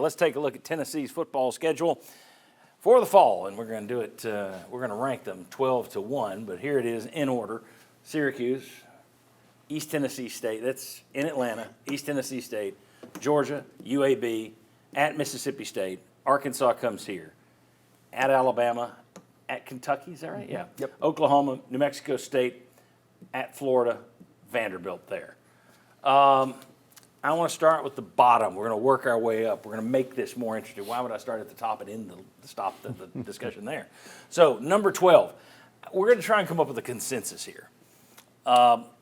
let's take a look at Tennessee's football schedule for the fall, and we're going to do it. We're going to rank them 12 to 1, but here it is in order: Syracuse, East Tennessee State. That's in Atlanta. East Tennessee State, Georgia, UAB, at Mississippi State. Arkansas comes here. At Alabama, at Kentucky. Is that right? Yeah. Yep. Oklahoma, New Mexico State, at Florida, Vanderbilt there. I want to start with the bottom. We're going to work our way up. We're going to make this more interesting. Why would I start at the top and end stop the discussion there? So, number 12. We're going to try and come up with a consensus here.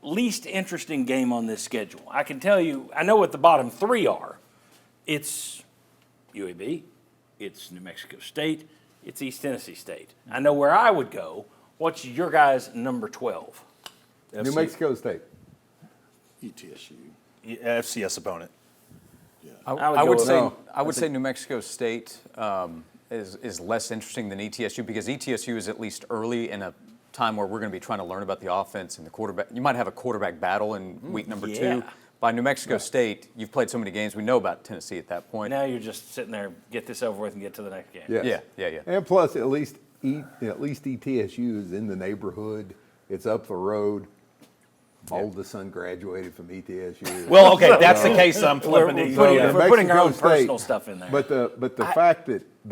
Least interesting game on this schedule. I can tell you, I know what the bottom three are. It's UAB, it's New Mexico State, it's East Tennessee State. I know where I would go. What's your guys' number 12? New Mexico State. ETSU. FCS opponent. Yeah. I would say New Mexico State is less interesting than ETSU because ETSU is at least early in a time where we're going to be trying to learn about the offense and the quarterback. You might have a quarterback battle in week number 2. By New Mexico State, you've played so many games. We know about Tennessee at that point. Now you're just sitting there, get this over with and get to the next game. Yes. Yeah. And plus, at least ETSU is in the neighborhood. It's up the road. My oldest son graduated from ETSU. Well, okay, that's the case. I'm flipping it. We're putting our own Mexico personal State, stuff in there. But the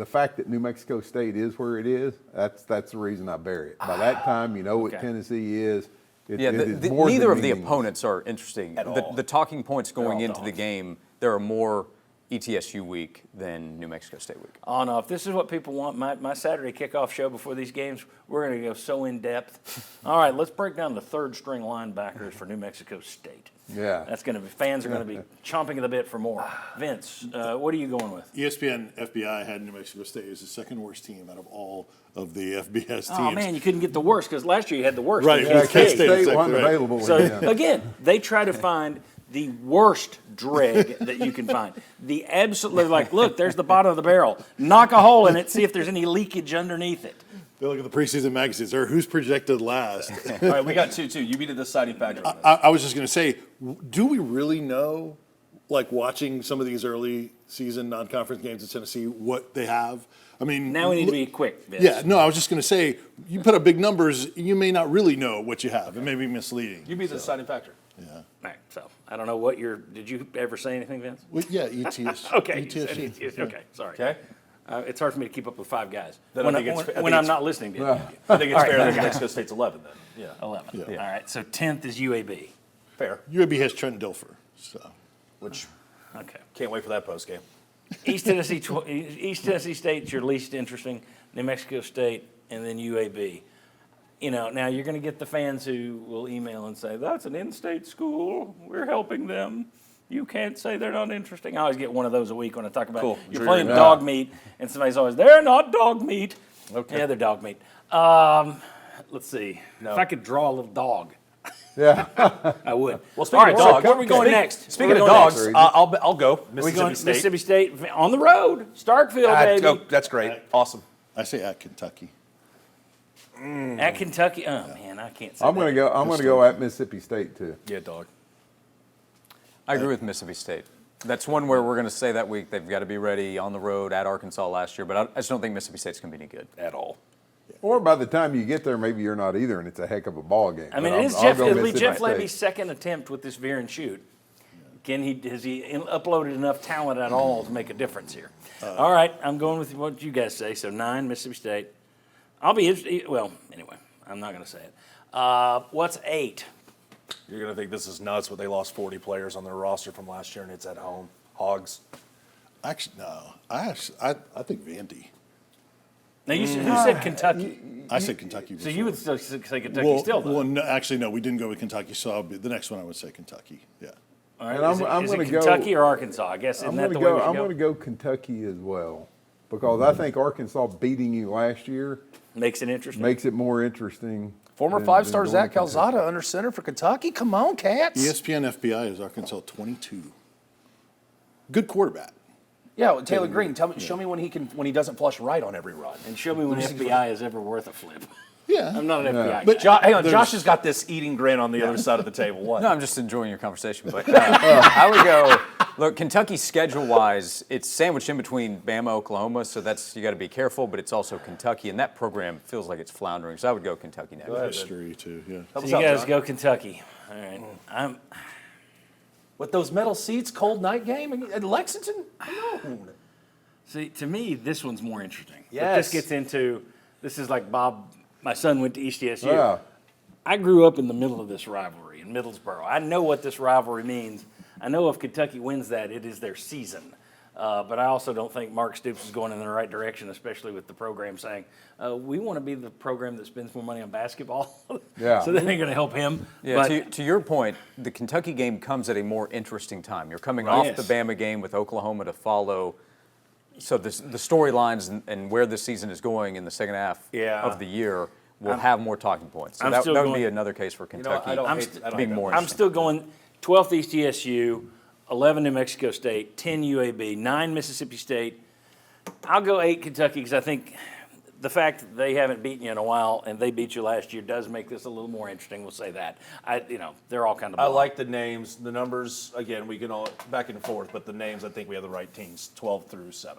fact that New Mexico State is where it is, that's the reason I bear it. By that time, you know what Tennessee is. It is more neither than of the meaningless. opponents are interesting. The talking points going into the game, there are more ETSU week than New Mexico State week. Oh, no, if this is what people want, my Saturday kickoff show before these games, we're going to go so in-depth. All right, let's break down the third-string linebackers for New Mexico State. Yeah. That's going to be, fans are going to be chomping at the bit for more. Vince, what are you going with? ESPN FBI had New Mexico State as the second worst team out of all of the FBS teams. Oh, man, you couldn't get the worst because last year you had the worst. Right. Yeah, K-State K-State wasn't right. available. So, again, they try to find the worst dreg that you can find. The absolute, like, look, there's the bottom of the barrel. Knock a hole in it, see if there's any leakage underneath it. They look at the preseason magazines. Or who's projected last? All right, we got 2-2. You beat the deciding factor on this. I was just going to say, do we really know, like watching some of these early season non-conference games in Tennessee, what they have? I mean, Now we need to be quick, Vince. Yeah, no, I was just going to say, you put up big numbers, you may not really know what you have. It may be misleading. You beat the deciding factor. Yeah. All right, so I don't know what did you ever say anything, Vince? Well, yeah, ETS. Okay, ETSU. you said ETS. Okay, sorry. Okay. It's hard for me to keep up with five guys Then when, I think it's- when I'm not listening to you. I think it's All right, fair that okay. New Mexico State's 11 then. Yeah. 11. Yeah. All right, so 10th is UAB. Fair. UAB has Trent Dilfer, so. Which, Okay. can't wait for that post game. East Tennessee State's your least interesting. New Mexico State, and then UAB. You know, now you're going to get the fans who will email and say, that's an in-state school. We're helping them. You can't say they're not interesting. I always get one of those a week when I talk about Cool. you're Sure. playing dog meat, and somebody's always, they're not dog meat. Okay. Yeah, they're dog meat. Let's see. No. If I could draw a little dog, Yeah. I would. Well, speaking All right, of so dogs, where are we going next? Speaking Where of are we going dogs, next? I'll go. Are we going Mississippi Mississippi State. State on the road, Starkville, baby. Oh, that's great. Awesome. I say at Kentucky. At Kentucky. Oh man, I can't say I'm that. going to go at Mississippi State too. Yeah, dog. I agree with Mississippi State. That's one where we're going to say that week they've got to be ready on the road at Arkansas last year, but I just don't think Mississippi State's going to be any good. At all. Or by the time you get there, maybe you're not either, and it's a heck of a ball game. I mean, But it is I'll Jeff. go It'll be Mississippi Jeff State. Levy's second attempt with this veer and shoot. Has he uploaded enough talent at all to make a difference here? All right, I'm going with what you guys say. So 9, Mississippi State. I'll be interested. Well, anyway, I'm not going to say it. What's 8? You're going to think this is nuts, but they lost 40 players on their roster from last year, and it's at home. Hogs. Actually, no. I think Vandy. Now you said, who said Kentucky? I said Kentucky. So you would still say Kentucky well, still, though. well, no, actually, no. We didn't go with Kentucky, so the next one I would say Kentucky. Yeah. All right, And I'm is it gonna go- Kentucky or Arkansas? I guess isn't I'm that going the to way go. we should I'm go? going to go Kentucky as well, because I think Arkansas beating you last year Makes it interesting. makes it more interesting. Former than- five-star than Zach going to Calzada under center for Kentucky. Come on, Cats. ESPN FBI is Arkansas 22. Good quarterback. Yeah, well, Taylor Green. Show me when he doesn't flush right on every run. And show me when FBI is ever worth a flip. Yeah. I'm not an FBI But guy. Hang on, Josh has got this eating grin on the other side of the table. What? No, I'm just enjoying your conversation. But I would go Look, Kentucky schedule-wise, it's sandwiched in between Bama, Oklahoma, so that's you got to be careful. But it's also Kentucky, and that program feels like it's floundering. So I would go Kentucky next. History too, yeah. So you guys go Kentucky. All right. With those metal seats, cold night game in Lexington? No. See, to me, this one's more interesting. But Yes. this gets into, this is like Bob, my son went to ETSU. Yeah. I grew up in the middle of this rivalry in Middlesboro. I know what this rivalry means. I know if Kentucky wins that, it is their season. But I also don't think Mark Stoops is going in the right direction, especially with the program saying, we want to be the program that spends more money on basketball. Yeah. So that ain't going to help him. Yeah, But to your point, the Kentucky game comes at a more interesting time. You're coming off Yes. the Bama game with Oklahoma to follow. So the storylines and where this season is going in the second half Yeah. of the year will have more talking points. So I'm that still would be going- another case for Kentucky I don't I'm hate- st- I don't being hate more that. I'm interesting. still going 12th ETSU, 11 New Mexico State, 10 UAB, 9 Mississippi State. I'll go 8 Kentucky because I think the fact that they haven't beaten you in a while and they beat you last year does make this a little more interesting. We'll say that. They're all kind of. I like the names, the numbers. Again, we can all back and forth, but the names, I think we have the right teams, 12 through 7.